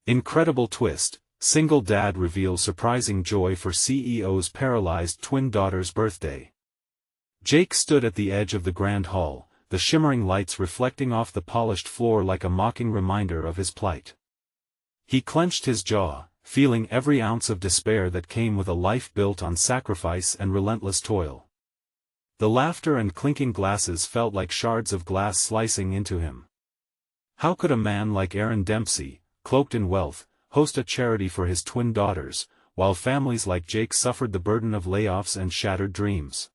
Incredible twist, single dad reveals surprising joy for CEO's paralyzed twin daughter's birthday. Jake stood at the edge of the grand hall, the shimmering lights reflecting off the polished floor like a mocking reminder of his plight. He clenched his jaw, feeling every ounce of despair that came with a life built on sacrifice and relentless toil. The laughter and clinking glasses felt like shards of glass slicing into him. How could a man like Aaron Dempsey, cloaked in wealth, host a charity for his twin daughters, while families like Jake suffered the burden of layoffs and shattered dreams?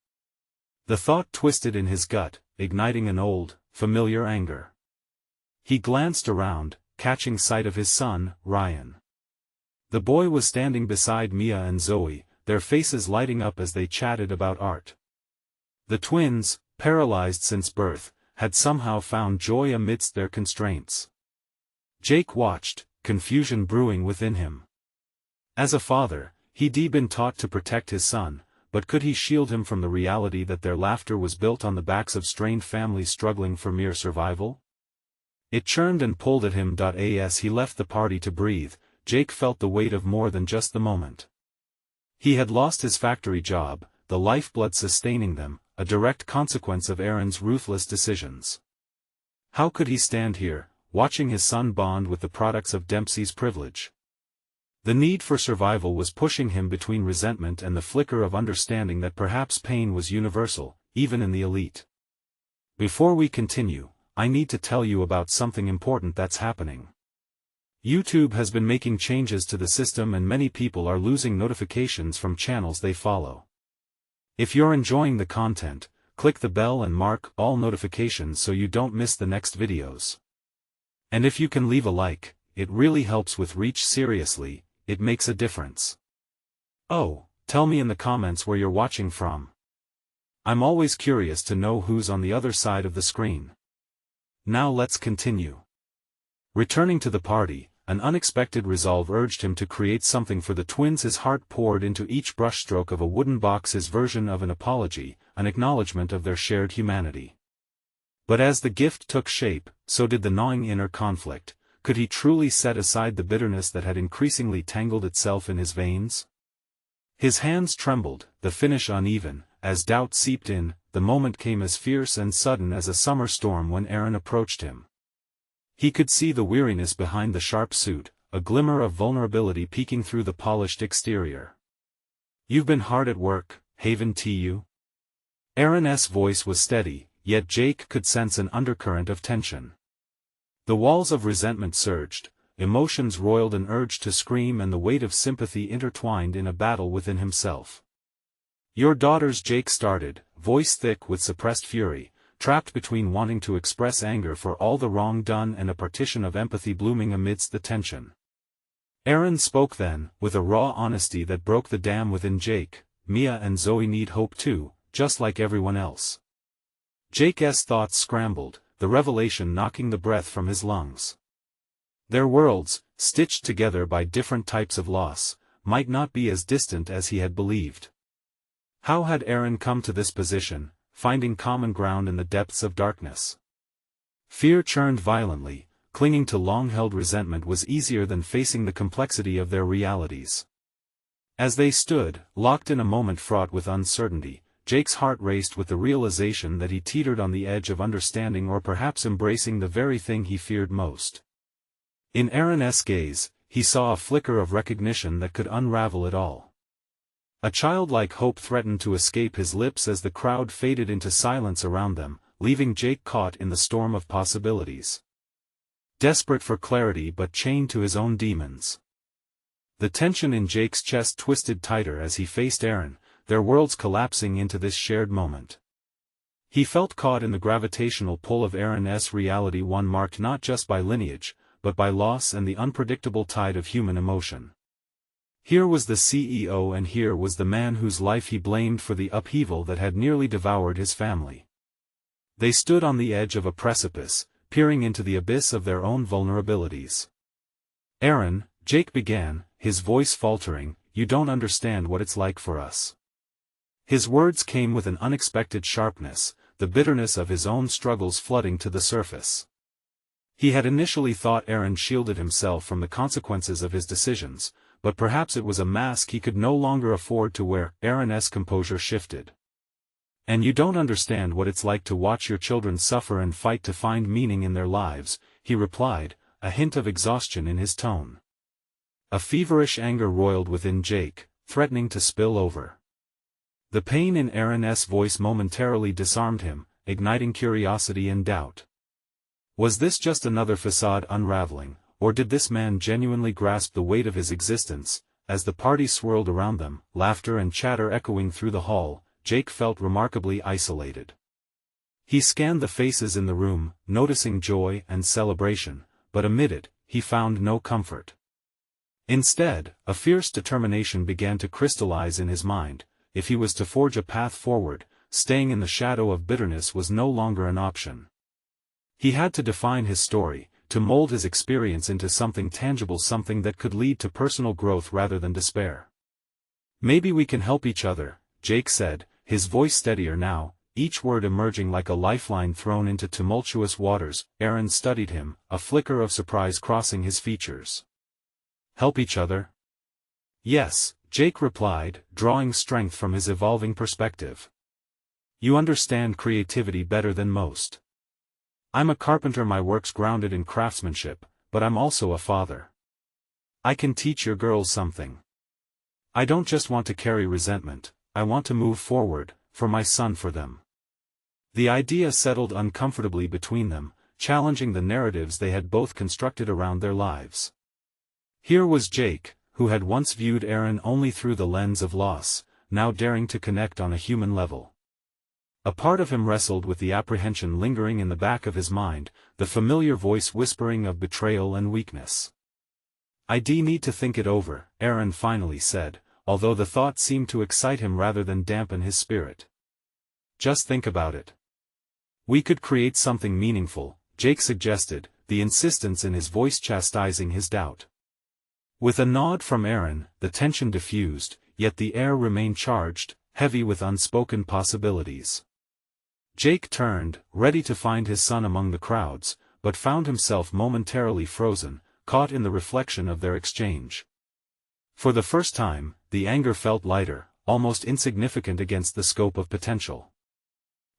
The thought twisted in his gut, igniting an old, familiar anger. He glanced around, catching sight of his son, Ryan. The boy was standing beside Mia and Zoe, their faces lighting up as they chatted about art. The twins, paralyzed since birth, had somehow found joy amidst their constraints. Jake watched, confusion brewing within him. As a father, he'd been taught to protect his son, but could he shield him from the reality that their laughter was built on the backs of strained families struggling for mere survival? It churned and pulled at him. As he left the party to breathe, Jake felt the weight of more than just the moment. He had lost his factory job, the lifeblood sustaining them, a direct consequence of Aaron's ruthless decisions. How could he stand here, watching his son bond with the products of Dempsey's privilege? The need for survival was pushing him between resentment and the flicker of understanding that perhaps pain was universal, even in the elite. Before we continue, I need to tell you about something important that's happening. YouTube has been making changes to the system and many people are losing notifications from channels they follow. If you're enjoying the content, click the bell and mark all notifications so you don't miss the next videos. And if you can leave a like, it really helps with reach. Seriously, it makes a difference. Oh, tell me in the comments where you're watching from. I'm always curious to know who's on the other side of the screen. Now let's continue. Returning to the party, an unexpected resolve urged him to create something for the twins. His heart poured into each brushstroke of a wooden box, his version of an apology, an acknowledgement of their shared humanity. But as the gift took shape, so did the gnawing inner conflict. Could he truly set aside the bitterness that had increasingly tangled itself in his veins? His hands trembled, the finish uneven, as doubt seeped in. The moment came as fierce and sudden as a summer storm when Aaron approached him. He could see the weariness behind the sharp suit, a glimmer of vulnerability peeking through the polished exterior. "You've been hard at work, haven't you?" Aaron's voice was steady, yet Jake could sense an undercurrent of tension. The walls of resentment surged, emotions roiled, an urge to scream and the weight of sympathy intertwined in a battle within himself. "Your daughters," Jake started, voice thick with suppressed fury, trapped between wanting to express anger for all the wrong done and a partition of empathy blooming amidst the tension. Aaron spoke then, with a raw honesty that broke the dam within Jake. "Mia and Zoe need hope too, just like everyone else." Jake's thoughts scrambled, the revelation knocking the breath from his lungs. Their worlds, stitched together by different types of loss, might not be as distant as he had believed. How had Aaron come to this position, finding common ground in the depths of darkness? Fear churned violently. Clinging to long-held resentment was easier than facing the complexity of their realities. As they stood, locked in a moment fraught with uncertainty, Jake's heart raced with the realization that he teetered on the edge of understanding or perhaps embracing the very thing he feared most. In Aaron's gaze, he saw a flicker of recognition that could unravel it all. A childlike hope threatened to escape his lips as the crowd faded into silence around them, leaving Jake caught in the storm of possibilities. Desperate for clarity but chained to his own demons. The tension in Jake's chest twisted tighter as he faced Aaron, their worlds collapsing into this shared moment. He felt caught in the gravitational pull of Aaron's reality, one marked not just by lineage, but by loss and the unpredictable tide of human emotion. Here was the CEO and here was the man whose life he blamed for the upheaval that had nearly devoured his family. They stood on the edge of a precipice, peering into the abyss of their own vulnerabilities. "Aaron," Jake began, his voice faltering, "you don't understand what it's like for us." His words came with an unexpected sharpness, the bitterness of his own struggles flooding to the surface. He had initially thought Aaron shielded himself from the consequences of his decisions, but perhaps it was a mask he could no longer afford to wear. Aaron's composure shifted. "And you don't understand what it's like to watch your children suffer and fight to find meaning in their lives," he replied, a hint of exhaustion in his tone. A feverish anger roiled within Jake, threatening to spill over. The pain in Aaron's voice momentarily disarmed him, igniting curiosity and doubt. Was this just another facade unraveling, or did this man genuinely grasp the weight of his existence? As the party swirled around them, laughter and chatter echoing through the hall, Jake felt remarkably isolated. He scanned the faces in the room, noticing joy and celebration, but amid it, he found no comfort. Instead, a fierce determination began to crystallize in his mind. If he was to forge a path forward, staying in the shadow of bitterness was no longer an option. He had to define his story, to mold his experience into something tangible, something that could lead to personal growth rather than despair. "Maybe we can help each other," Jake said, his voice steadier now, each word emerging like a lifeline thrown into tumultuous waters. Aaron studied him, a flicker of surprise crossing his features. "Help each other?" "Yes," Jake replied, drawing strength from his evolving perspective. "You understand creativity better than most. I'm a carpenter, my work's grounded in craftsmanship, but I'm also a father. I can teach your girls something. I don't just want to carry resentment, I want to move forward, for my son, for them." The idea settled uncomfortably between them, challenging the narratives they had both constructed around their lives. Here was Jake, who had once viewed Aaron only through the lens of loss, now daring to connect on a human level. A part of him wrestled with the apprehension lingering in the back of his mind, the familiar voice whispering of betrayal and weakness. "I need to think it over," Aaron finally said, although the thought seemed to excite him rather than dampen his spirit. "Just think about it. We could create something meaningful," Jake suggested, the insistence in his voice chastising his doubt. With a nod from Aaron, the tension diffused, yet the air remained charged, heavy with unspoken possibilities. Jake turned, ready to find his son among the crowds, but found himself momentarily frozen, caught in the reflection of their exchange. For the first time, the anger felt lighter, almost insignificant against the scope of potential.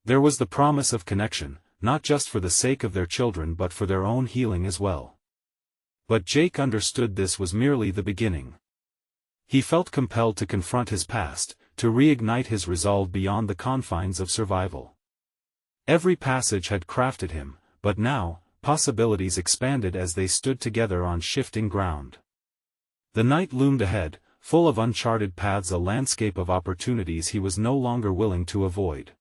There was the promise of connection, not just for the sake of their children but for their own healing as well. But Jake understood this was merely the beginning. He felt compelled to confront his past, to reignite his resolve beyond the confines of survival. Every passage had crafted him, but now, possibilities expanded as they stood together on shifting ground. The night loomed ahead, full of uncharted paths, a landscape of opportunities he was no longer willing to avoid.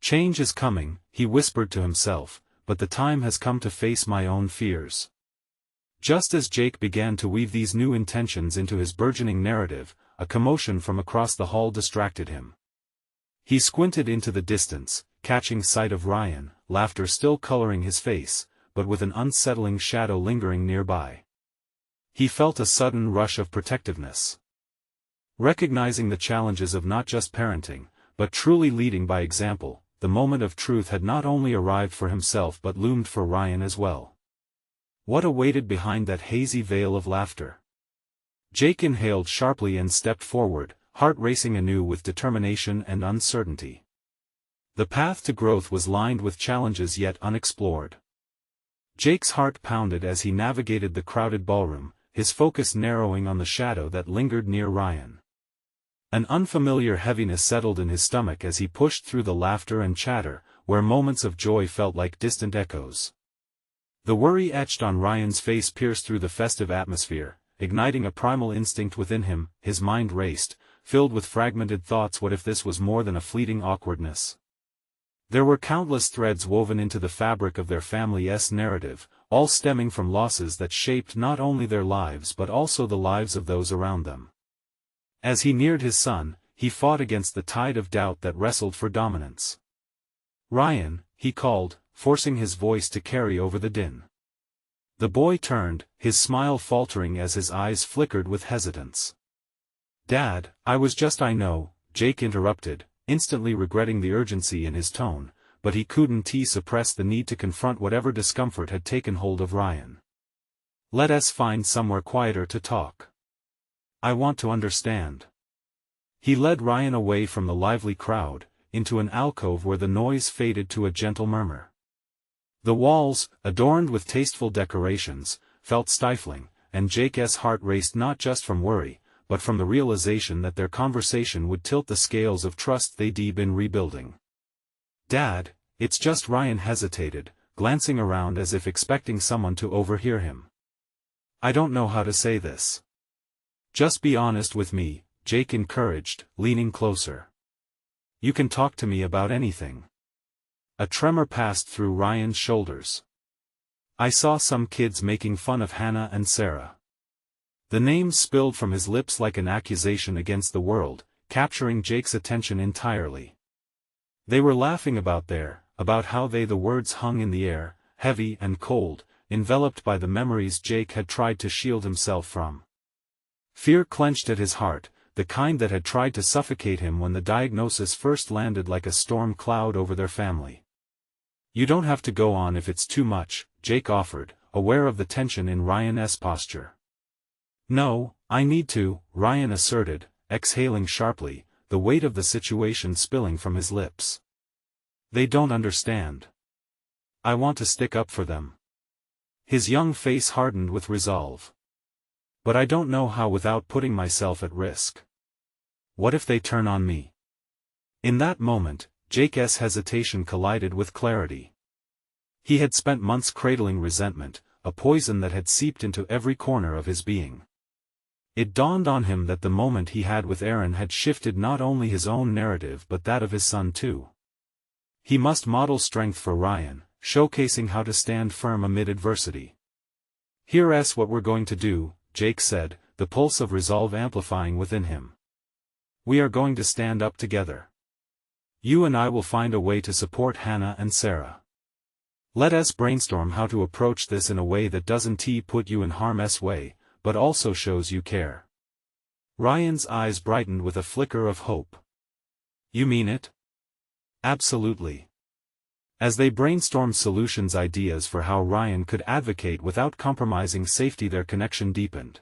"Change is coming," he whispered to himself, "but the time has come to face my own fears." Just as Jake began to weave these new intentions into his burgeoning narrative, a commotion from across the hall distracted him. He squinted into the distance, catching sight of Ryan, laughter still coloring his face, but with an unsettling shadow lingering nearby. He felt a sudden rush of protectiveness. Recognizing the challenges of not just parenting, but truly leading by example, the moment of truth had not only arrived for himself but loomed for Ryan as well. What awaited behind that hazy veil of laughter? Jake inhaled sharply and stepped forward, heart racing anew with determination and uncertainty. The path to growth was lined with challenges yet unexplored. Jake's heart pounded as he navigated the crowded ballroom, his focus narrowing on the shadow that lingered near Ryan. An unfamiliar heaviness settled in his stomach as he pushed through the laughter and chatter, where moments of joy felt like distant echoes. The worry etched on Ryan's face pierced through the festive atmosphere, igniting a primal instinct within him. His mind raced, filled with fragmented thoughts. What if this was more than a fleeting awkwardness? There were countless threads woven into the fabric of their family's narrative, all stemming from losses that shaped not only their lives but also the lives of those around them. As he neared his son, he fought against the tide of doubt that wrestled for dominance. "Ryan," he called, forcing his voice to carry over the din. The boy turned, his smile faltering as his eyes flickered with hesitance. "Dad, I was just—" "I know," Jake interrupted, instantly regretting the urgency in his tone, but he couldn't suppress the need to confront whatever discomfort had taken hold of Ryan. "Let us find somewhere quieter to talk. I want to understand." He led Ryan away from the lively crowd, into an alcove where the noise faded to a gentle murmur. The walls, adorned with tasteful decorations, felt stifling, and Jake's heart raced not just from worry, but from the realization that their conversation would tilt the scales of trust they'd been rebuilding. "Dad, it's just," Ryan hesitated, glancing around as if expecting someone to overhear him. "I don't know how to say this." "Just be honest with me," Jake encouraged, leaning closer. "You can talk to me about anything." A tremor passed through Ryan's shoulders. "I saw some kids making fun of Hannah and Sarah." The names spilled from his lips like an accusation against the world, capturing Jake's attention entirely. They were laughing about how the words hung in the air, heavy and cold, enveloped by the memories Jake had tried to shield himself from. Fear clenched at his heart, the kind that had tried to suffocate him when the diagnosis first landed like a storm cloud over their family. "You don't have to go on if it's too much," Jake offered, aware of the tension in Ryan's posture. "No, I need to," Ryan asserted, exhaling sharply, the weight of the situation spilling from his lips. "They don't understand. I want to stick up for them." His young face hardened with resolve. "But I don't know how without putting myself at risk. What if they turn on me?" In that moment, Jake's hesitation collided with clarity. He had spent months cradling resentment, a poison that had seeped into every corner of his being. It dawned on him that the moment he had with Aaron had shifted not only his own narrative but that of his son too. He must model strength for Ryan, showcasing how to stand firm amid adversity. "Here's what we're going to do," Jake said, the pulse of resolve amplifying within him. "We are going to stand up together. You and I will find a way to support Hannah and Sarah. Let us brainstorm how to approach this in a way that doesn't put you in harm's way, but also shows you care." Ryan's eyes brightened with a flicker of hope. "You mean it?" "Absolutely." As they brainstormed ideas for how Ryan could advocate without compromising safety, their connection deepened.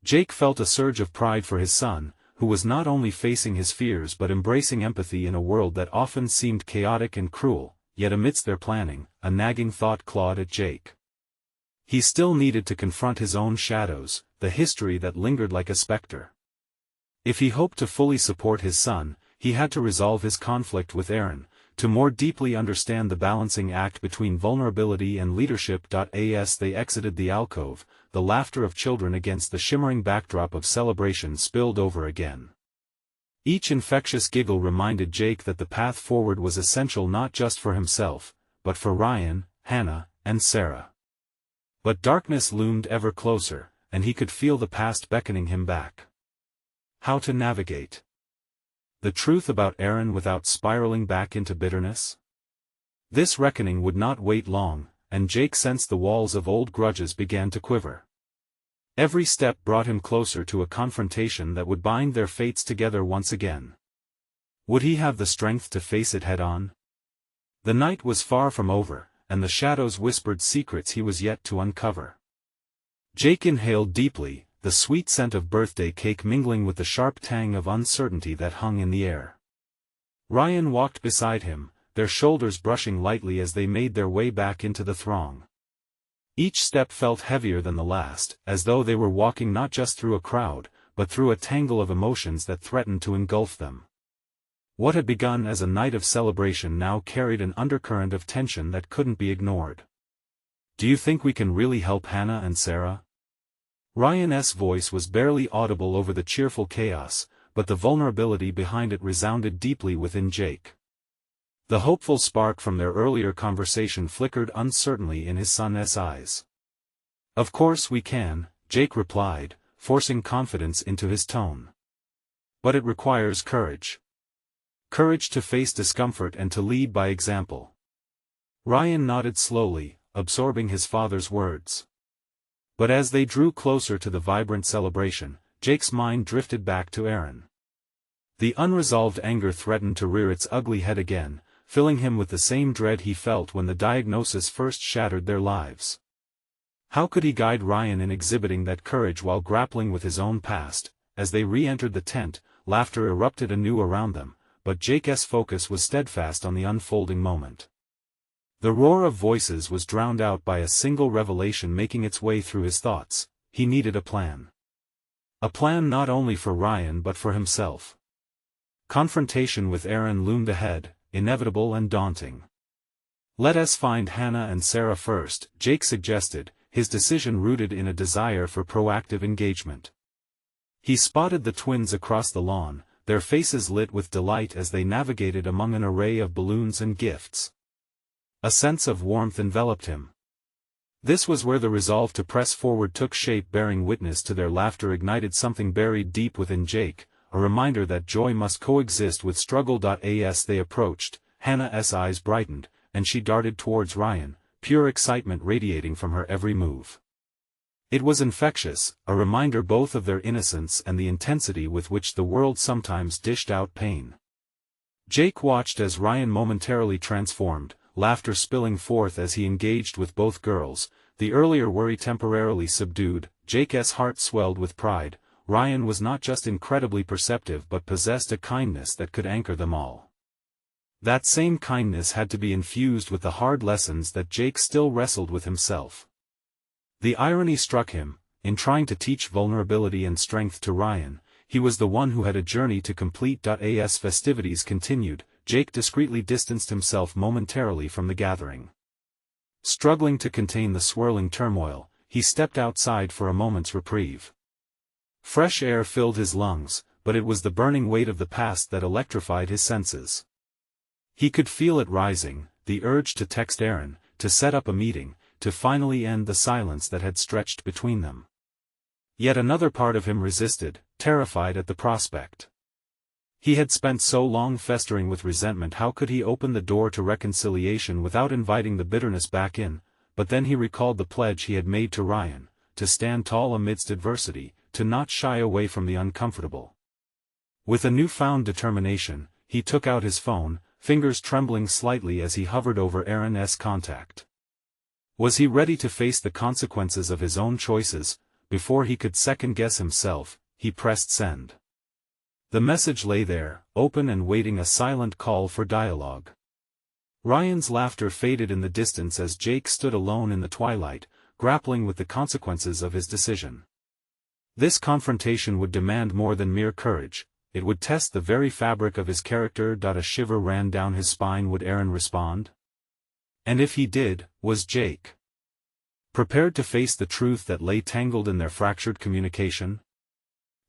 Jake felt a surge of pride for his son, who was not only facing his fears but embracing empathy in a world that often seemed chaotic and cruel, yet amidst their planning, a nagging thought clawed at Jake. He still needed to confront his own shadows, the history that lingered like a specter. If he hoped to fully support his son, he had to resolve his conflict with Aaron, to more deeply understand the balancing act between vulnerability and leadership. As they exited the alcove, the laughter of children against the shimmering backdrop of celebration spilled over again. Each infectious giggle reminded Jake that the path forward was essential not just for himself, but for Ryan, Hannah, and Sarah. But darkness loomed ever closer, and he could feel the past beckoning him back. How to navigate the truth about Aaron without spiraling back into bitterness? This reckoning would not wait long, and Jake sensed the walls of old grudges began to quiver. Every step brought him closer to a confrontation that would bind their fates together once again. Would he have the strength to face it head-on? The night was far from over, and the shadows whispered secrets he was yet to uncover. Jake inhaled deeply, the sweet scent of birthday cake mingling with the sharp tang of uncertainty that hung in the air. Ryan walked beside him, their shoulders brushing lightly as they made their way back into the throng. Each step felt heavier than the last, as though they were walking not just through a crowd, but through a tangle of emotions that threatened to engulf them. What had begun as a night of celebration now carried an undercurrent of tension that couldn't be ignored. "Do you think we can really help Hannah and Sarah?" Ryan's voice was barely audible over the cheerful chaos, but the vulnerability behind it resounded deeply within Jake. The hopeful spark from their earlier conversation flickered uncertainly in his son's eyes. "Of course we can," Jake replied, forcing confidence into his tone. "But it requires courage. Courage to face discomfort and to lead by example." Ryan nodded slowly, absorbing his father's words. But as they drew closer to the vibrant celebration, Jake's mind drifted back to Aaron. The unresolved anger threatened to rear its ugly head again, filling him with the same dread he felt when the diagnosis first shattered their lives. How could he guide Ryan in exhibiting that courage while grappling with his own past? As they re-entered the tent, laughter erupted anew around them, but Jake's focus was steadfast on the unfolding moment. The roar of voices was drowned out by a single revelation making its way through his thoughts: he needed a plan. A plan not only for Ryan but for himself. Confrontation with Aaron loomed ahead, inevitable and daunting. "Let us find Hannah and Sarah first," Jake suggested, his decision rooted in a desire for proactive engagement. He spotted the twins across the lawn, their faces lit with delight as they navigated among an array of balloons and gifts. A sense of warmth enveloped him. This was where the resolve to press forward took shape. Bearing witness to their laughter ignited something buried deep within Jake, a reminder that joy must coexist with struggle. As they approached, Hannah's eyes brightened, and she darted towards Ryan, pure excitement radiating from her every move. It was infectious, a reminder both of their innocence and the intensity with which the world sometimes dished out pain. Jake watched as Ryan momentarily transformed, laughter spilling forth as he engaged with both girls, the earlier worry temporarily subdued. Jake's heart swelled with pride. Ryan was not just incredibly perceptive but possessed a kindness that could anchor them all. That same kindness had to be infused with the hard lessons that Jake still wrestled with himself. The irony struck him: in trying to teach vulnerability and strength to Ryan, he was the one who had a journey to complete. As festivities continued, Jake discreetly distanced himself momentarily from the gathering. Struggling to contain the swirling turmoil, he stepped outside for a moment's reprieve. Fresh air filled his lungs, but it was the burning weight of the past that electrified his senses. He could feel it rising, the urge to text Aaron, to set up a meeting, to finally end the silence that had stretched between them. Yet another part of him resisted, terrified at the prospect. He had spent so long festering with resentment. How could he open the door to reconciliation without inviting the bitterness back in? But then he recalled the pledge he had made to Ryan, to stand tall amidst adversity, to not shy away from the uncomfortable. With a newfound determination, he took out his phone, fingers trembling slightly as he hovered over Aaron's contact. Was he ready to face the consequences of his own choices? Before he could second-guess himself, he pressed send. The message lay there, open and waiting, a silent call for dialogue. Ryan's laughter faded in the distance as Jake stood alone in the twilight, grappling with the consequences of his decision. This confrontation would demand more than mere courage, it would test the very fabric of his character. A shiver ran down his spine. Would Aaron respond? And if he did, was Jake prepared to face the truth that lay tangled in their fractured communication?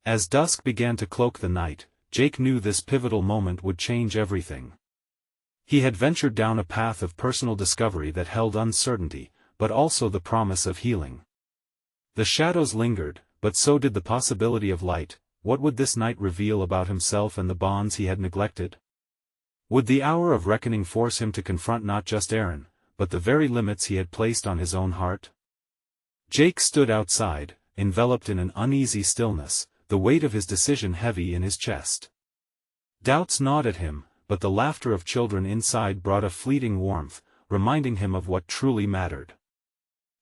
As dusk began to cloak the night, Jake knew this pivotal moment would change everything. He had ventured down a path of personal discovery that held uncertainty, but also the promise of healing. The shadows lingered, but so did the possibility of light. What would this night reveal about himself and the bonds he had neglected? Would the hour of reckoning force him to confront not just Aaron, but the very limits he had placed on his own heart? Jake stood outside, enveloped in an uneasy stillness, the weight of his decision heavy in his chest. Doubts gnawed at him, but the laughter of children inside brought a fleeting warmth, reminding him of what truly mattered.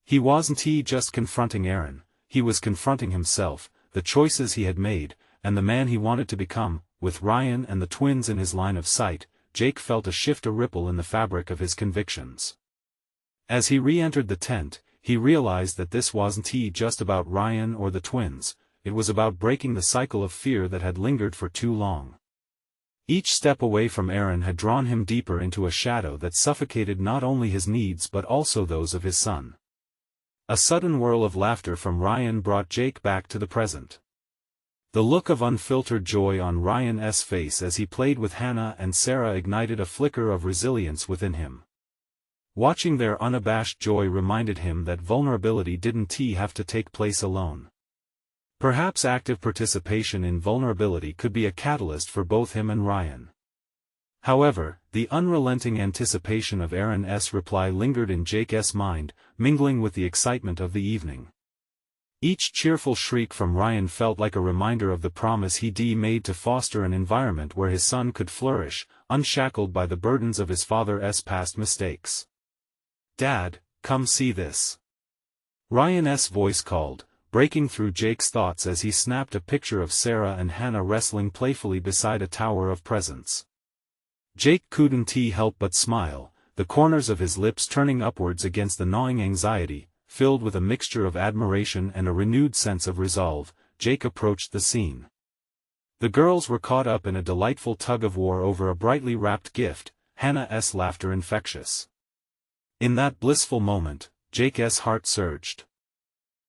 He wasn't just confronting Aaron, he was confronting himself, the choices he had made, and the man he wanted to become. With Ryan and the twins in his line of sight, Jake felt a shift, a ripple in the fabric of his convictions. As he re-entered the tent, he realized that this wasn't just about Ryan or the twins. It was about breaking the cycle of fear that had lingered for too long. Each step away from Aaron had drawn him deeper into a shadow that suffocated not only his needs but also those of his son. A sudden whirl of laughter from Ryan brought Jake back to the present. The look of unfiltered joy on Ryan's face as he played with Hannah and Sarah ignited a flicker of resilience within him. Watching their unabashed joy reminded him that vulnerability didn't have to take place alone. Perhaps active participation in vulnerability could be a catalyst for both him and Ryan. However, the unrelenting anticipation of Aaron's reply lingered in Jake's mind, mingling with the excitement of the evening. Each cheerful shriek from Ryan felt like a reminder of the promise he'd made to foster an environment where his son could flourish, unshackled by the burdens of his father's past mistakes. "Dad, come see this." Ryan's voice called, breaking through Jake's thoughts as he snapped a picture of Sarah and Hannah wrestling playfully beside a tower of presents. Jake couldn't help but smile, the corners of his lips turning upwards against the gnawing anxiety. Filled with a mixture of admiration and a renewed sense of resolve, Jake approached the scene. The girls were caught up in a delightful tug-of-war over a brightly wrapped gift, Hannah's laughter infectious. In that blissful moment, Jake's heart surged.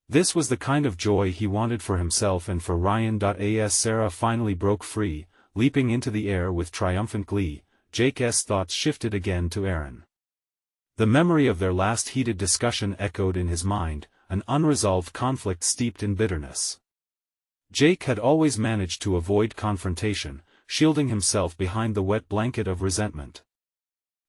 This was the kind of joy he wanted for himself and for Ryan. As Sarah finally broke free, leaping into the air with triumphant glee, Jake's thoughts shifted again to Aaron. The memory of their last heated discussion echoed in his mind, an unresolved conflict steeped in bitterness. Jake had always managed to avoid confrontation, shielding himself behind the wet blanket of resentment.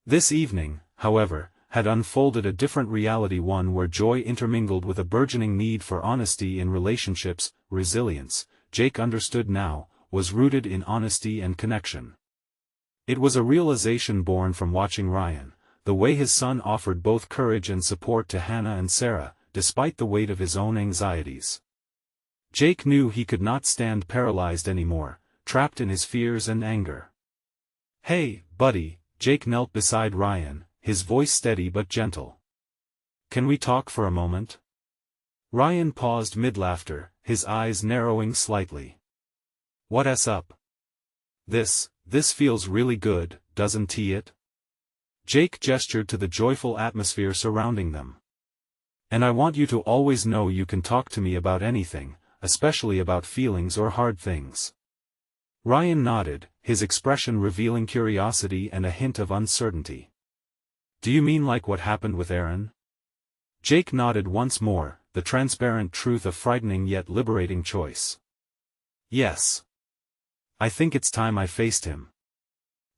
This evening, however, had unfolded a different reality, one where joy intermingled with a burgeoning need for honesty in relationships. Resilience, Jake understood now, was rooted in honesty and connection. It was a realization born from watching Ryan, the way his son offered both courage and support to Hannah and Sarah, despite the weight of his own anxieties. Jake knew he could not stand paralyzed anymore, trapped in his fears and anger. "Hey, buddy," Jake knelt beside Ryan, his voice steady but gentle. "Can we talk for a moment?" Ryan paused mid-laughter, his eyes narrowing slightly. "What's up?" This feels really good, doesn't it?" Jake gestured to the joyful atmosphere surrounding them. "And I want you to always know you can talk to me about anything, especially about feelings or hard things." Ryan nodded, his expression revealing curiosity and a hint of uncertainty. "Do you mean like what happened with Aaron?" Jake nodded once more, the transparent truth a frightening yet liberating choice. "Yes. I think it's time I faced him.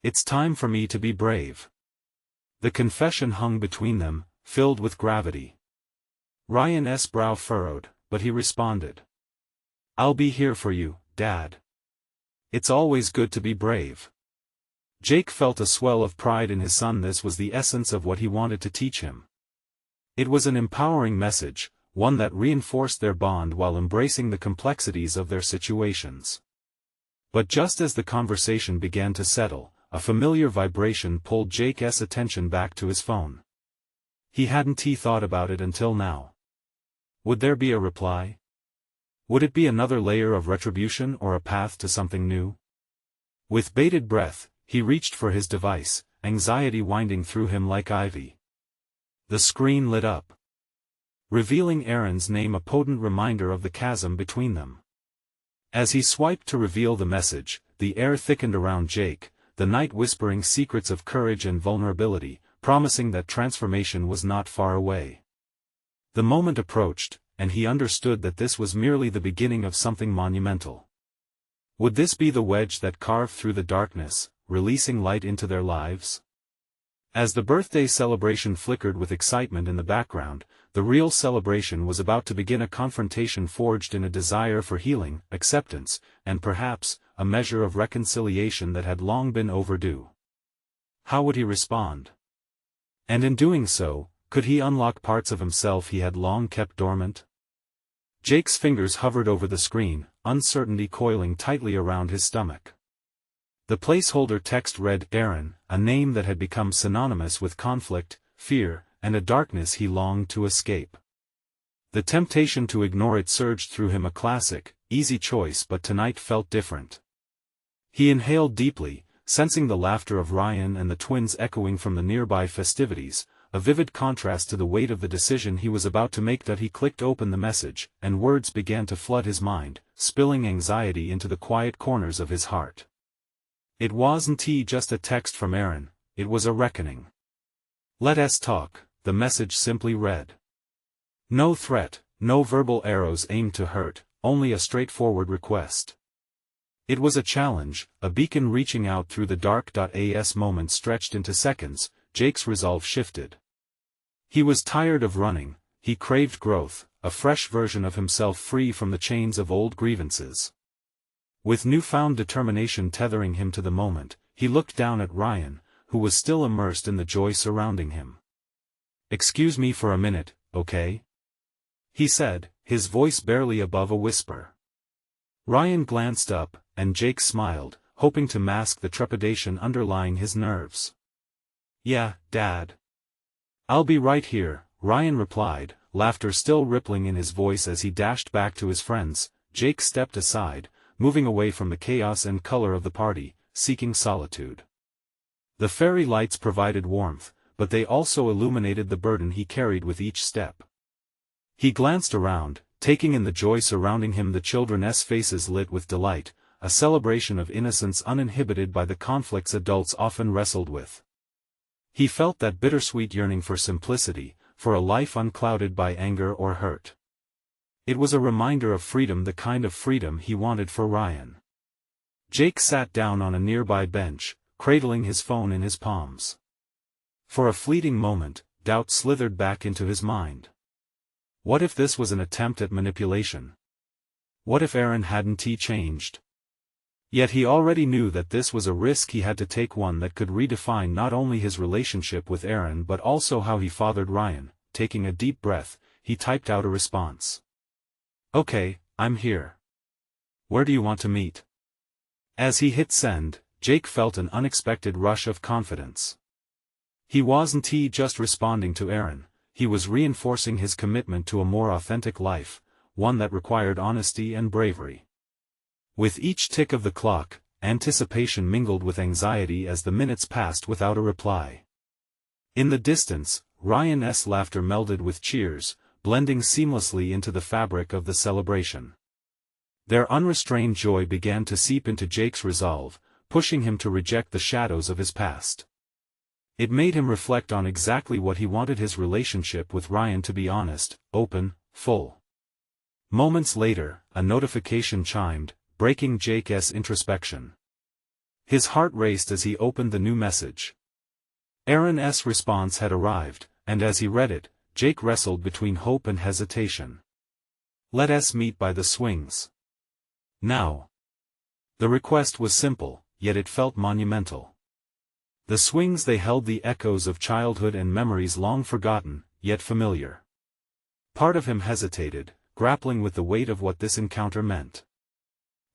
It's time for me to be brave." The confession hung between them, filled with gravity. Ryan's brow furrowed, but he responded. "I'll be here for you, Dad. It's always good to be brave." Jake felt a swell of pride in his son. This was the essence of what he wanted to teach him. It was an empowering message, one that reinforced their bond while embracing the complexities of their situations. But just as the conversation began to settle, a familiar vibration pulled Jake's attention back to his phone. He hadn't thought about it until now. Would there be a reply? Would it be another layer of retribution or a path to something new? With bated breath, he reached for his device, anxiety winding through him like ivy. The screen lit up, revealing Aaron's name, a potent reminder of the chasm between them. As he swiped to reveal the message, the air thickened around Jake, the night whispering secrets of courage and vulnerability, promising that transformation was not far away. The moment approached, and he understood that this was merely the beginning of something monumental. Would this be the wedge that carved through the darkness, releasing light into their lives? As the birthday celebration flickered with excitement in the background, the real celebration was about to begin, a confrontation forged in a desire for healing, acceptance, and perhaps, a measure of reconciliation that had long been overdue. How would he respond? And in doing so, could he unlock parts of himself he had long kept dormant? Jake's fingers hovered over the screen, uncertainty coiling tightly around his stomach. The placeholder text read Aaron, a name that had become synonymous with conflict, fear, and a darkness he longed to escape. The temptation to ignore it surged through him, a classic, easy choice, but tonight felt different. He inhaled deeply, sensing the laughter of Ryan and the twins echoing from the nearby festivities, a vivid contrast to the weight of the decision he was about to make. That he clicked open the message, and words began to flood his mind, spilling anxiety into the quiet corners of his heart. It wasn't just a text from Aaron, it was a reckoning. "Let's talk," the message simply read. No threat, no verbal arrows aimed to hurt, only a straightforward request. It was a challenge, a beacon reaching out through the dark. As moments stretched into seconds, Jake's resolve shifted. He was tired of running, he craved growth, a fresh version of himself free from the chains of old grievances. With newfound determination tethering him to the moment, he looked down at Ryan, who was still immersed in the joy surrounding him. "Excuse me for a minute, okay?" he said, his voice barely above a whisper. Ryan glanced up, and Jake smiled, hoping to mask the trepidation underlying his nerves. "Yeah, Dad. I'll be right here," Ryan replied, laughter still rippling in his voice as he dashed back to his friends. Jake stepped aside, moving away from the chaos and color of the party, seeking solitude. The fairy lights provided warmth, but they also illuminated the burden he carried with each step. He glanced around, taking in the joy surrounding him, the children's faces lit with delight, a celebration of innocence uninhibited by the conflicts adults often wrestled with. He felt that bittersweet yearning for simplicity, for a life unclouded by anger or hurt. It was a reminder of freedom, the kind of freedom he wanted for Ryan. Jake sat down on a nearby bench, cradling his phone in his palms. For a fleeting moment, doubt slithered back into his mind. What if this was an attempt at manipulation? What if Aaron hadn't changed? Yet he already knew that this was a risk he had to take, one that could redefine not only his relationship with Aaron but also how he fathered Ryan. Taking a deep breath, he typed out a response. "Okay, I'm here. Where do you want to meet?" As he hit send, Jake felt an unexpected rush of confidence. He wasn't just responding to Aaron, he was reinforcing his commitment to a more authentic life, one that required honesty and bravery. With each tick of the clock, anticipation mingled with anxiety as the minutes passed without a reply. In the distance, Ryan's laughter melded with cheers, blending seamlessly into the fabric of the celebration. Their unrestrained joy began to seep into Jake's resolve, pushing him to reject the shadows of his past. It made him reflect on exactly what he wanted his relationship with Ryan to be: honest, open, full. Moments later, a notification chimed, breaking Jake's introspection. His heart raced as he opened the new message. Aaron's response had arrived, and as he read it, Jake wrestled between hope and hesitation. "Let us meet by the swings. Now." The request was simple, yet it felt monumental. The swings they held the echoes of childhood and memories long forgotten, yet familiar. Part of him hesitated, grappling with the weight of what this encounter meant.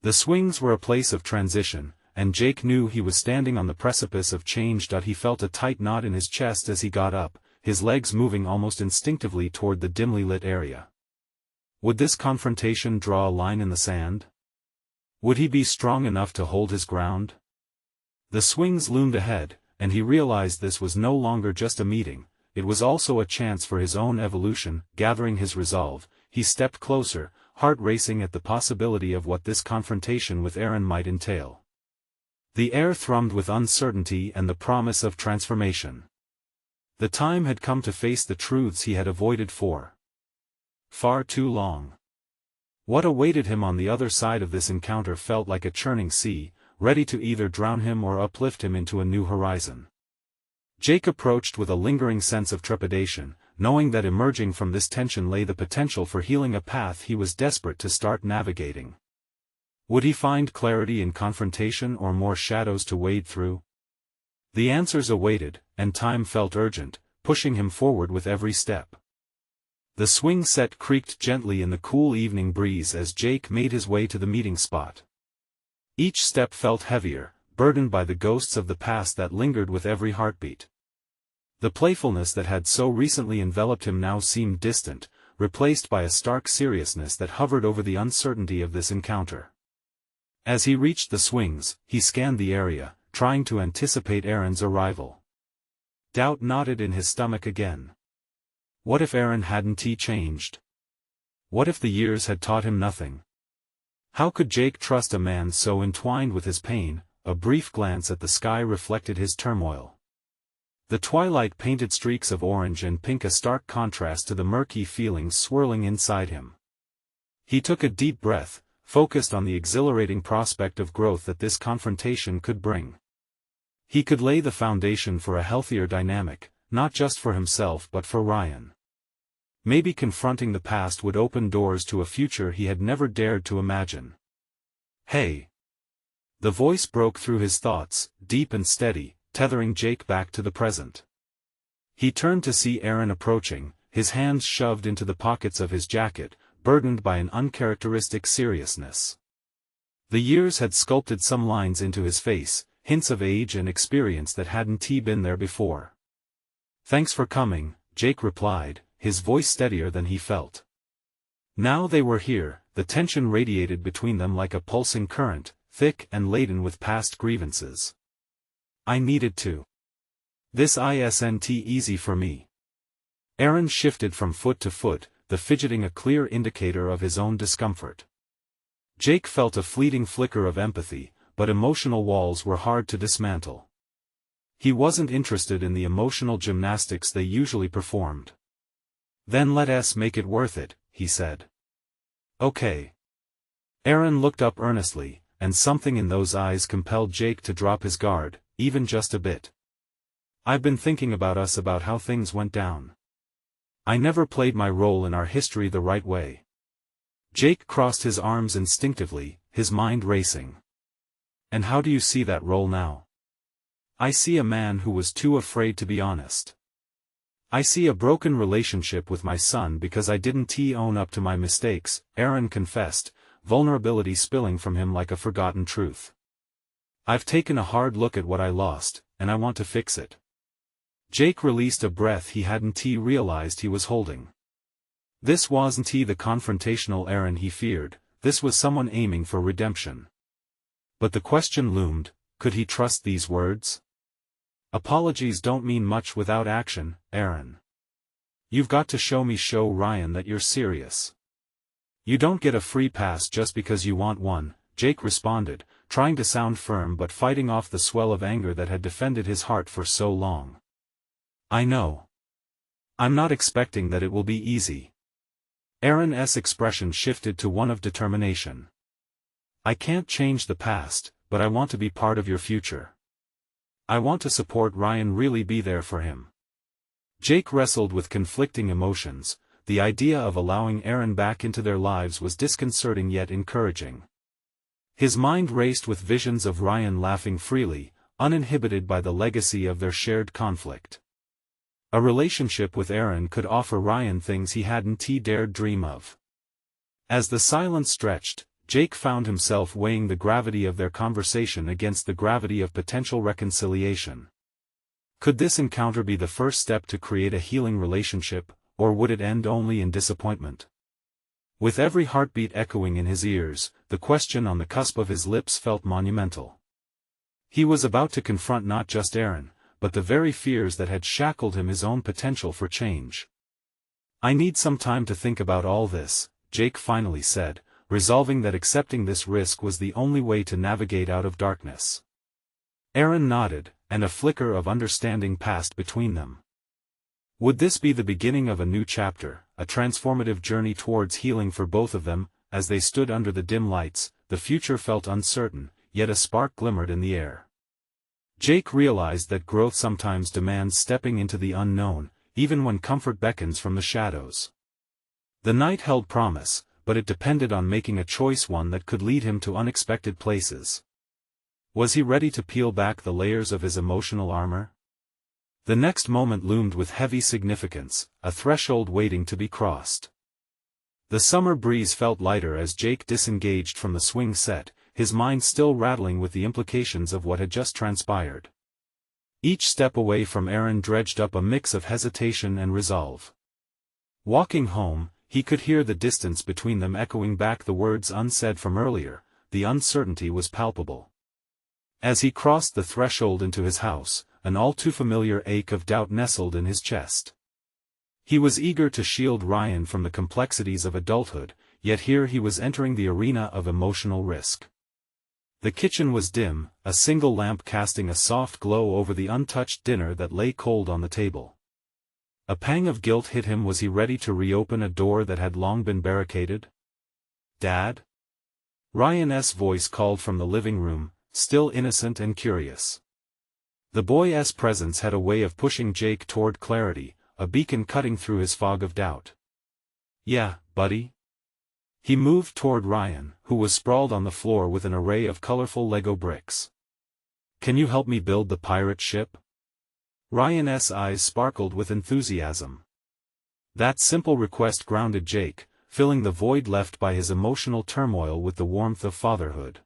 The swings were a place of transition, and Jake knew he was standing on the precipice of change. He felt a tight knot in his chest as he got up, his legs moving almost instinctively toward the dimly lit area. Would this confrontation draw a line in the sand? Would he be strong enough to hold his ground? The swings loomed ahead, and he realized this was no longer just a meeting, it was also a chance for his own evolution. Gathering his resolve, he stepped closer, heart racing at the possibility of what this confrontation with Aaron might entail. The air thrummed with uncertainty and the promise of transformation. The time had come to face the truths he had avoided for far too long. What awaited him on the other side of this encounter felt like a churning sea, ready to either drown him or uplift him into a new horizon. Jake approached with a lingering sense of trepidation, knowing that emerging from this tension lay the potential for healing, a path he was desperate to start navigating. Would he find clarity in confrontation or more shadows to wade through? The answers awaited, and time felt urgent, pushing him forward with every step. The swing set creaked gently in the cool evening breeze as Jake made his way to the meeting spot. Each step felt heavier, burdened by the ghosts of the past that lingered with every heartbeat. The playfulness that had so recently enveloped him now seemed distant, replaced by a stark seriousness that hovered over the uncertainty of this encounter. As he reached the swings, he scanned the area, trying to anticipate Aaron's arrival. Doubt knotted in his stomach again. What if Aaron hadn't changed? What if the years had taught him nothing? How could Jake trust a man so entwined with his pain? A brief glance at the sky reflected his turmoil. The twilight painted streaks of orange and pink, a stark contrast to the murky feelings swirling inside him. He took a deep breath, focused on the exhilarating prospect of growth that this confrontation could bring. He could lay the foundation for a healthier dynamic, not just for himself but for Ryan. Maybe confronting the past would open doors to a future he had never dared to imagine. Hey! The voice broke through his thoughts, deep and steady, tethering Jake back to the present. He turned to see Aaron approaching, his hands shoved into the pockets of his jacket, burdened by an uncharacteristic seriousness. The years had sculpted some lines into his face, hints of age and experience that hadn't been there before. "Thanks for coming," Jake replied, his voice steadier than he felt. Now they were here, the tension radiated between them like a pulsing current, thick and laden with past grievances. "I needed to. This isn't easy for me." Aaron shifted from foot to foot, the fidgeting a clear indicator of his own discomfort. Jake felt a fleeting flicker of empathy, but emotional walls were hard to dismantle. He wasn't interested in the emotional gymnastics they usually performed. "Then let us make it worth it," he said. "Okay." Aaron looked up earnestly, and something in those eyes compelled Jake to drop his guard, even just a bit. "I've been thinking about us, about how things went down. I never played my role in our history the right way." Jake crossed his arms instinctively, his mind racing. "And how do you see that role now?" "I see a man who was too afraid to be honest. I see a broken relationship with my son because I didn't own up to my mistakes," Aaron confessed, vulnerability spilling from him like a forgotten truth. "I've taken a hard look at what I lost, and I want to fix it." Jake released a breath he hadn't realized he was holding. This wasn't the confrontational Aaron he feared, this was someone aiming for redemption. But the question loomed, could he trust these words? "Apologies don't mean much without action, Aaron. You've got to show Ryan that you're serious. You don't get a free pass just because you want one," Jake responded, trying to sound firm but fighting off the swell of anger that had defended his heart for so long. "I know. I'm not expecting that it will be easy." Aaron's expression shifted to one of determination. "I can't change the past, but I want to be part of your future. I want to support Ryan, really be there for him." Jake wrestled with conflicting emotions. The idea of allowing Aaron back into their lives was disconcerting yet encouraging. His mind raced with visions of Ryan laughing freely, uninhibited by the legacy of their shared conflict. A relationship with Aaron could offer Ryan things he hadn't dared dream of. As the silence stretched, Jake found himself weighing the gravity of their conversation against the gravity of potential reconciliation. Could this encounter be the first step to create a healing relationship, or would it end only in disappointment? With every heartbeat echoing in his ears, the question on the cusp of his lips felt monumental. He was about to confront not just Aaron, but the very fears that had shackled him, his own potential for change. "I need some time to think about all this," Jake finally said, resolving that accepting this risk was the only way to navigate out of darkness. Aaron nodded, and a flicker of understanding passed between them. Would this be the beginning of a new chapter, a transformative journey towards healing for both of them? As they stood under the dim lights, the future felt uncertain, yet a spark glimmered in the air. Jake realized that growth sometimes demands stepping into the unknown, even when comfort beckons from the shadows. The night held promise, but it depended on making a choice, one that could lead him to unexpected places. Was he ready to peel back the layers of his emotional armor? The next moment loomed with heavy significance, a threshold waiting to be crossed. The summer breeze felt lighter as Jake disengaged from the swing set, his mind still rattling with the implications of what had just transpired. Each step away from Aaron dredged up a mix of hesitation and resolve. Walking home, he could hear the distance between them echoing back the words unsaid from earlier. The uncertainty was palpable. As he crossed the threshold into his house, an all-too-familiar ache of doubt nestled in his chest. He was eager to shield Ryan from the complexities of adulthood, yet here he was entering the arena of emotional risk. The kitchen was dim, a single lamp casting a soft glow over the untouched dinner that lay cold on the table. A pang of guilt hit him. Was he ready to reopen a door that had long been barricaded? "Dad?" Ryan's voice called from the living room, still innocent and curious. The boy's presence had a way of pushing Jake toward clarity, a beacon cutting through his fog of doubt. Yeah, buddy? He moved toward Ryan, who was sprawled on the floor with an array of colorful Lego bricks. Can you help me build the pirate ship? Ryan's eyes sparkled with enthusiasm. That simple request grounded Jake, filling the void left by his emotional turmoil with the warmth of fatherhood.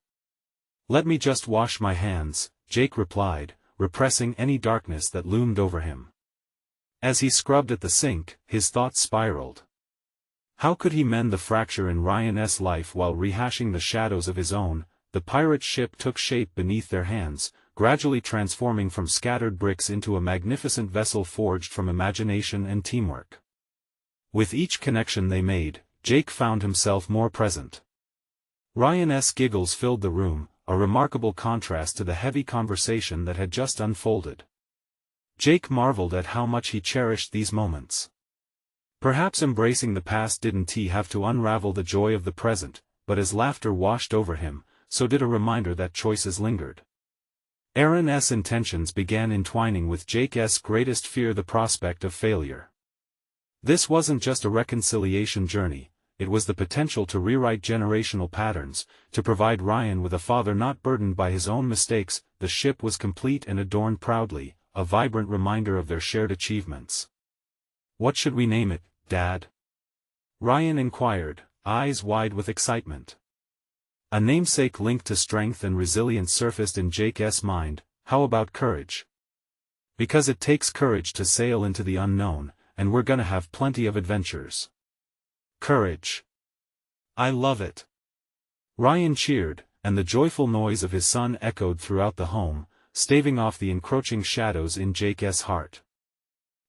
Let me just wash my hands, Jake replied, repressing any darkness that loomed over him. As he scrubbed at the sink, his thoughts spiraled. How could he mend the fracture in Ryan's life while rehashing the shadows of his own? The pirate ship took shape beneath their hands, gradually transforming from scattered bricks into a magnificent vessel forged from imagination and teamwork. With each connection they made, Jake found himself more present. Ryan's giggles filled the room, a remarkable contrast to the heavy conversation that had just unfolded. Jake marveled at how much he cherished these moments. Perhaps embracing the past didn't have to unravel the joy of the present, but as laughter washed over him, so did a reminder that choices lingered. Aaron's intentions began entwining with Jake's greatest fear, the prospect of failure. This wasn't just a reconciliation journey, it was the potential to rewrite generational patterns, to provide Ryan with a father not burdened by his own mistakes. The ship was complete and adorned proudly, a vibrant reminder of their shared achievements. What should we name it, Dad? Ryan inquired, eyes wide with excitement. A namesake linked to strength and resilience surfaced in Jake's mind. How about courage? Because it takes courage to sail into the unknown, and we're gonna have plenty of adventures. Courage. I love it. Ryan cheered, and the joyful noise of his son echoed throughout the home, staving off the encroaching shadows in Jake's heart.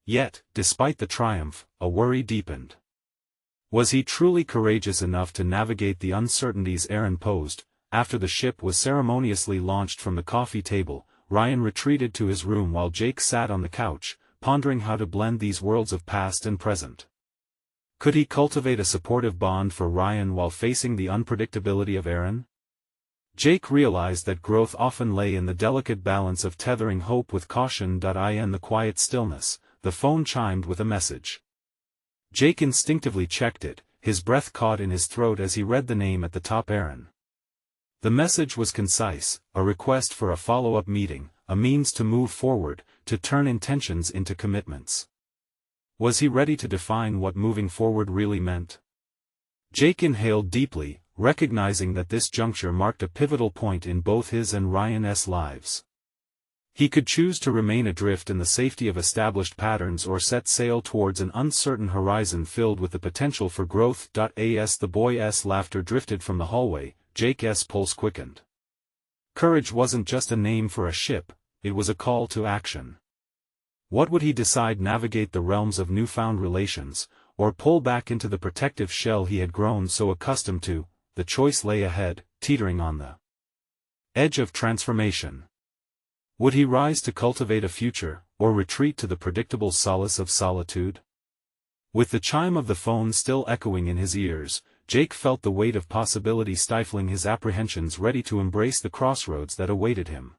Yet, despite the triumph, a worry deepened. Was he truly courageous enough to navigate the uncertainties Aaron posed? After the ship was ceremoniously launched from the coffee table, Ryan retreated to his room while Jake sat on the couch, pondering how to blend these worlds of past and present. Could he cultivate a supportive bond for Ryan while facing the unpredictability of Aaron? Jake realized that growth often lay in the delicate balance of tethering hope with caution. In the quiet stillness, the phone chimed with a message. Jake instinctively checked it, his breath caught in his throat as he read the name at the top. Aaron. The message was concise, a request for a follow-up meeting, a means to move forward, to turn intentions into commitments. Was he ready to define what moving forward really meant? Jake inhaled deeply, recognizing that this juncture marked a pivotal point in both his and Ryan's lives. He could choose to remain adrift in the safety of established patterns or set sail towards an uncertain horizon filled with the potential for growth. As the boy's laughter drifted from the hallway, Jake's pulse quickened. Courage wasn't just a name for a ship, it was a call to action. What would he decide? Navigate the realms of newfound relations, or pull back into the protective shell he had grown so accustomed to? The choice lay ahead, teetering on the edge of transformation. Would he rise to cultivate a future, or retreat to the predictable solace of solitude? With the chime of the phone still echoing in his ears, Jake felt the weight of possibility stifling his apprehensions, ready to embrace the crossroads that awaited him.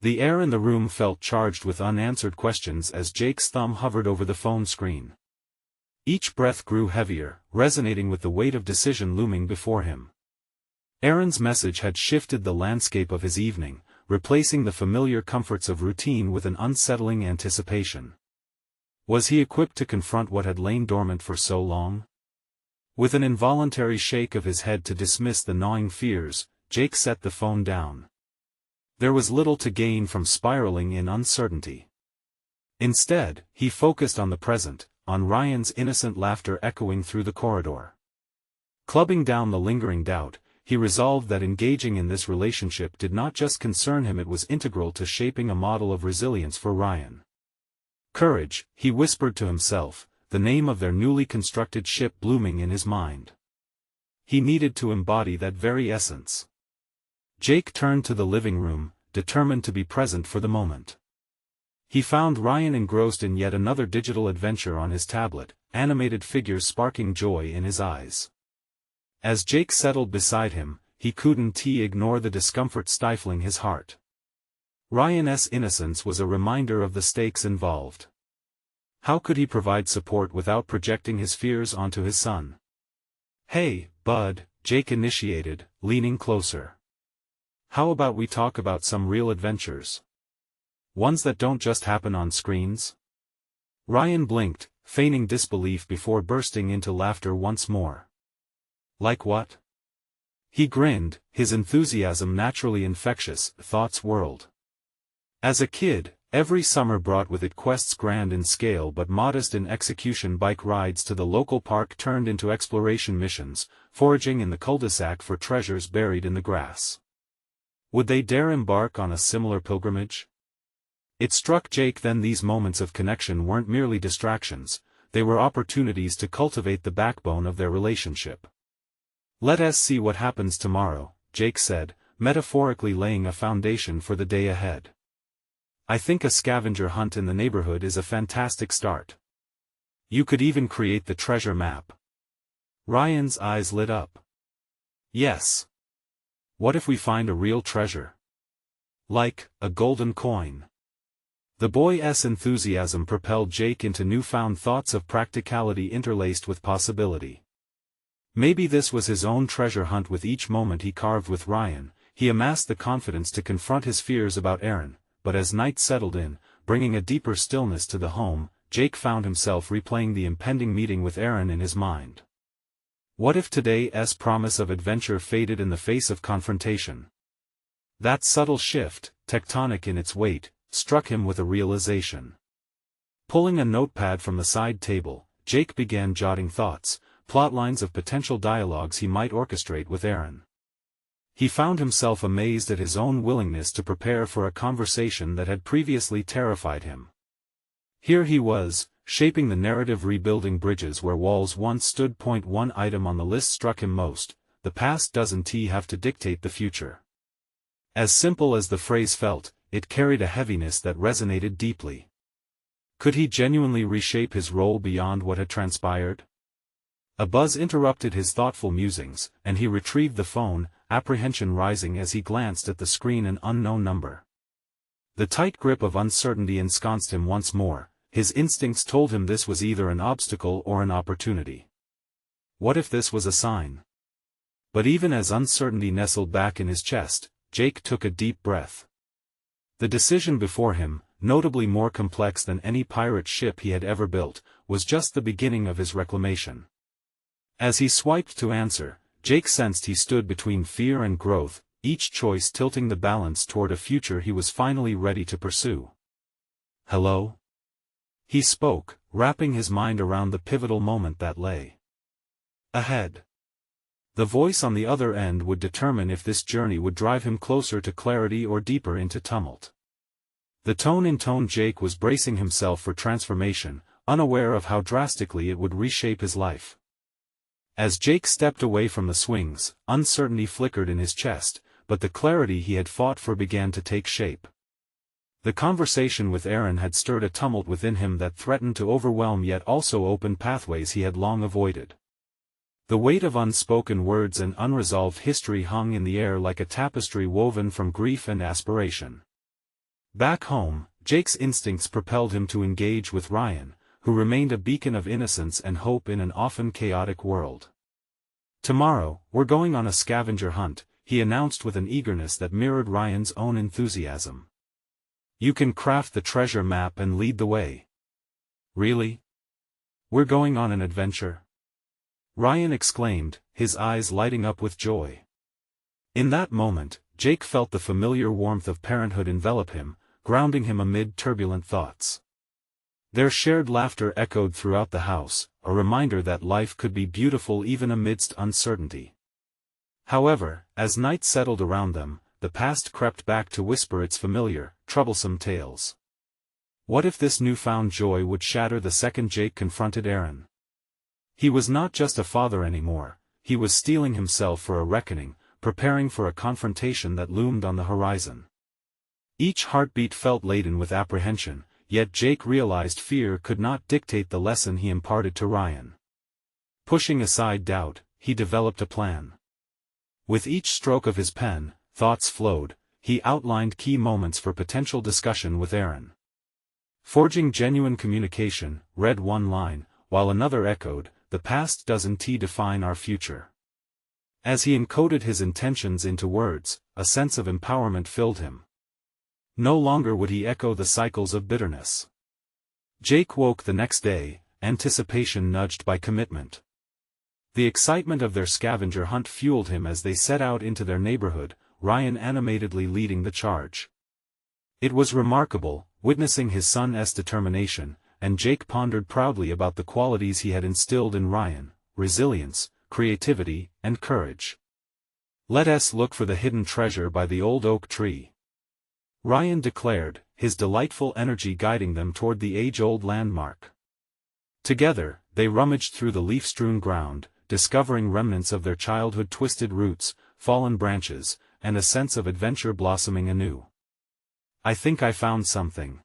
The air in the room felt charged with unanswered questions as Jake's thumb hovered over the phone screen. Each breath grew heavier, resonating with the weight of decision looming before him. Aaron's message had shifted the landscape of his evening, replacing the familiar comforts of routine with an unsettling anticipation. Was he equipped to confront what had lain dormant for so long? With an involuntary shake of his head to dismiss the gnawing fears, Jake set the phone down. There was little to gain from spiraling in uncertainty. Instead, he focused on the present, on Ryan's innocent laughter echoing through the corridor. Clubbing down the lingering doubt, he resolved that engaging in this relationship did not just concern him, it was integral to shaping a model of resilience for Ryan. Courage, he whispered to himself, the name of their newly constructed ship blooming in his mind. He needed to embody that very essence. Jake turned to the living room, determined to be present for the moment. He found Ryan engrossed in yet another digital adventure on his tablet, animated figures sparking joy in his eyes. As Jake settled beside him, he couldn't ignore the discomfort stifling his heart. Ryan's innocence was a reminder of the stakes involved. How could he provide support without projecting his fears onto his son? "Hey, bud," Jake initiated, leaning closer. "How about we talk about some real adventures? Ones that don't just happen on screens?" Ryan blinked, feigning disbelief before bursting into laughter once more. "Like what?" He grinned, his enthusiasm naturally infectious. Thoughts whirled. As a kid, every summer brought with it quests grand in scale but modest in execution. Bike rides to the local park turned into exploration missions, foraging in the cul-de-sac for treasures buried in the grass. Would they dare embark on a similar pilgrimage? It struck Jake then these moments of connection weren't merely distractions, they were opportunities to cultivate the backbone of their relationship. "Let us see what happens tomorrow," Jake said, metaphorically laying a foundation for the day ahead. "I think a scavenger hunt in the neighborhood is a fantastic start. You could even create the treasure map." Ryan's eyes lit up. "Yes. What if we find a real treasure? Like, a golden coin?" The boy's enthusiasm propelled Jake into newfound thoughts of practicality interlaced with possibility. Maybe this was his own treasure hunt. With each moment he carved with Ryan, he amassed the confidence to confront his fears about Aaron, but as night settled in, bringing a deeper stillness to the home, Jake found himself replaying the impending meeting with Aaron in his mind. What if today's promise of adventure faded in the face of confrontation? That subtle shift, tectonic in its weight, struck him with a realization. Pulling a notepad from the side table, Jake began jotting thoughts, plotlines of potential dialogues he might orchestrate with Aaron. He found himself amazed at his own willingness to prepare for a conversation that had previously terrified him. Here he was, shaping the narrative, rebuilding bridges where walls once stood. One item on the list struck him most: the past doesn't have to dictate the future. As simple as the phrase felt, it carried a heaviness that resonated deeply. Could he genuinely reshape his role beyond what had transpired? A buzz interrupted his thoughtful musings, and he retrieved the phone, apprehension rising as he glanced at the screen. An unknown number. The tight grip of uncertainty ensconced him once more. His instincts told him this was either an obstacle or an opportunity. What if this was a sign? But even as uncertainty nestled back in his chest, Jake took a deep breath. The decision before him, notably more complex than any pirate ship he had ever built, was just the beginning of his reclamation. As he swiped to answer, Jake sensed he stood between fear and growth, each choice tilting the balance toward a future he was finally ready to pursue. "Hello?" He spoke, wrapping his mind around the pivotal moment that lay ahead. The voice on the other end would determine if this journey would drive him closer to clarity or deeper into tumult. The tone in tone. Jake was bracing himself for transformation, unaware of how drastically it would reshape his life. As Jake stepped away from the swings, uncertainty flickered in his chest, but the clarity he had fought for began to take shape. The conversation with Aaron had stirred a tumult within him that threatened to overwhelm yet also opened pathways he had long avoided. The weight of unspoken words and unresolved history hung in the air like a tapestry woven from grief and aspiration. Back home, Jake's instincts propelled him to engage with Ryan, who remained a beacon of innocence and hope in an often chaotic world. "Tomorrow, we're going on a scavenger hunt," he announced with an eagerness that mirrored Ryan's own enthusiasm. "You can craft the treasure map and lead the way." "Really? We're going on an adventure?" Ryan exclaimed, his eyes lighting up with joy. In that moment, Jake felt the familiar warmth of parenthood envelop him, grounding him amid turbulent thoughts. Their shared laughter echoed throughout the house, a reminder that life could be beautiful even amidst uncertainty. However, as night settled around them, the past crept back to whisper its familiar, troublesome tales. What if this newfound joy would shatter the second Jake confronted Aaron? He was not just a father anymore, he was steeling himself for a reckoning, preparing for a confrontation that loomed on the horizon. Each heartbeat felt laden with apprehension, yet Jake realized fear could not dictate the lesson he imparted to Ryan. Pushing aside doubt, he developed a plan. With each stroke of his pen, thoughts flowed. He outlined key moments for potential discussion with Aaron. Forging genuine communication, read one line, while another echoed, the past doesn't define our future. As he encoded his intentions into words, a sense of empowerment filled him. No longer would he echo the cycles of bitterness. Jake woke the next day, anticipation nudged by commitment. The excitement of their scavenger hunt fueled him as they set out into their neighborhood, Ryan animatedly leading the charge. It was remarkable, witnessing his son's determination, and Jake pondered proudly about the qualities he had instilled in Ryan: resilience, creativity, and courage. "Let us look for the hidden treasure by the old oak tree," Ryan declared, his delightful energy guiding them toward the age-old landmark. Together, they rummaged through the leaf-strewn ground, discovering remnants of their childhood: twisted roots, fallen branches, and a sense of adventure blossoming anew. "I think I found something,"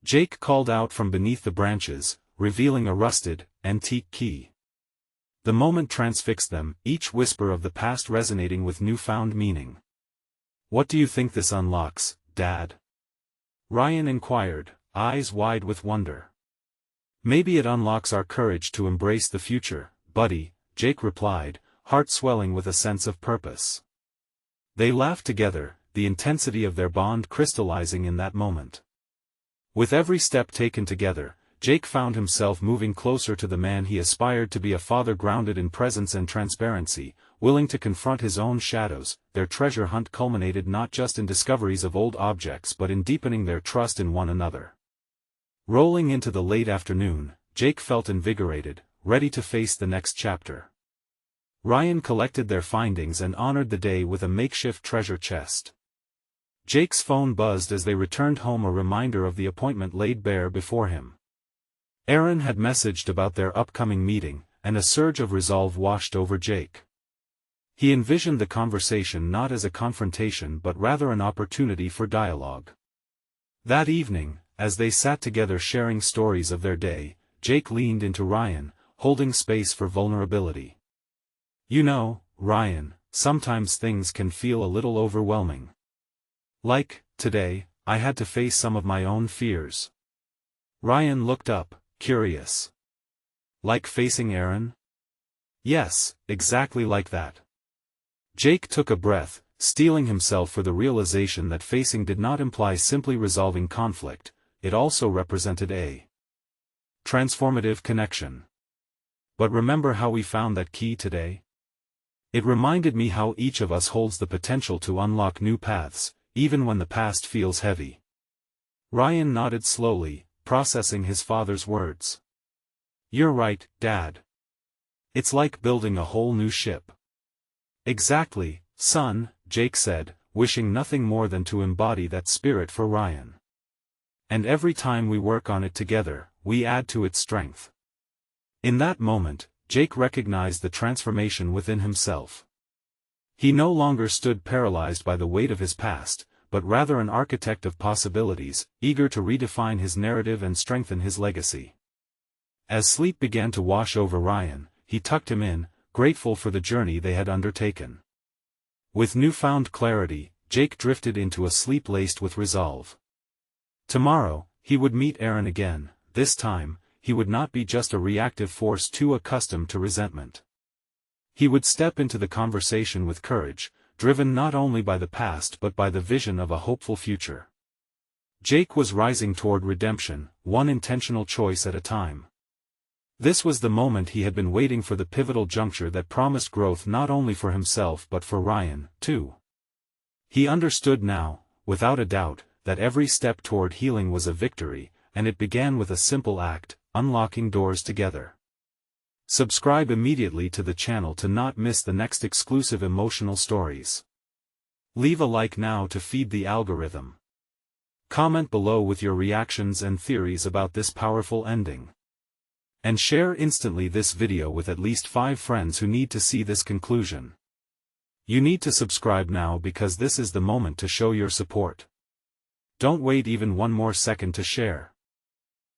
Jake called out from beneath the branches, revealing a rusted, antique key. The moment transfixed them, each whisper of the past resonating with newfound meaning. "What do you think this unlocks, Dad?" Ryan inquired, eyes wide with wonder. "Maybe it unlocks our courage to embrace the future, buddy," Jake replied, heart swelling with a sense of purpose. They laughed together, the intensity of their bond crystallizing in that moment. With every step taken together, Jake found himself moving closer to the man he aspired to be: a father grounded in presence and transparency, willing to confront his own shadows. Their treasure hunt culminated not just in discoveries of old objects but in deepening their trust in one another. Rolling into the late afternoon, Jake felt invigorated, ready to face the next chapter. Ryan collected their findings and honored the day with a makeshift treasure chest. Jake's phone buzzed as they returned home, a reminder of the appointment laid bare before him. Aaron had messaged about their upcoming meeting, and a surge of resolve washed over Jake. He envisioned the conversation not as a confrontation but rather an opportunity for dialogue. That evening, as they sat together sharing stories of their day, Jake leaned into Ryan, holding space for vulnerability. "You know, Ryan, sometimes things can feel a little overwhelming. Like, today, I had to face some of my own fears." Ryan looked up, curious. "Like facing Aaron?" "Yes, exactly like that." Jake took a breath, steeling himself for the realization that facing did not imply simply resolving conflict, it also represented a transformative connection. "But remember how we found that key today? It reminded me how each of us holds the potential to unlock new paths, even when the past feels heavy." Ryan nodded slowly, processing his father's words. "You're right, Dad. It's like building a whole new ship." "Exactly, son," Jake said, wishing nothing more than to embody that spirit for Ryan. "And every time we work on it together, we add to its strength." In that moment, Jake recognized the transformation within himself. He no longer stood paralyzed by the weight of his past, but rather an architect of possibilities, eager to redefine his narrative and strengthen his legacy. As sleep began to wash over Ryan, he tucked him in, grateful for the journey they had undertaken. With newfound clarity, Jake drifted into a sleep laced with resolve. Tomorrow, he would meet Aaron again. This time, he would not be just a reactive force too accustomed to resentment. He would step into the conversation with courage, driven not only by the past but by the vision of a hopeful future. Jake was rising toward redemption, one intentional choice at a time. This was the moment he had been waiting for, the pivotal juncture that promised growth not only for himself but for Ryan, too. He understood now, without a doubt, that every step toward healing was a victory, and it began with a simple act: unlocking doors together. Subscribe immediately to the channel to not miss the next exclusive emotional stories. Leave a like now to feed the algorithm. Comment below with your reactions and theories about this powerful ending. And share instantly this video with at least 5 friends who need to see this conclusion. You need to subscribe now because this is the moment to show your support. Don't wait even one more second to share.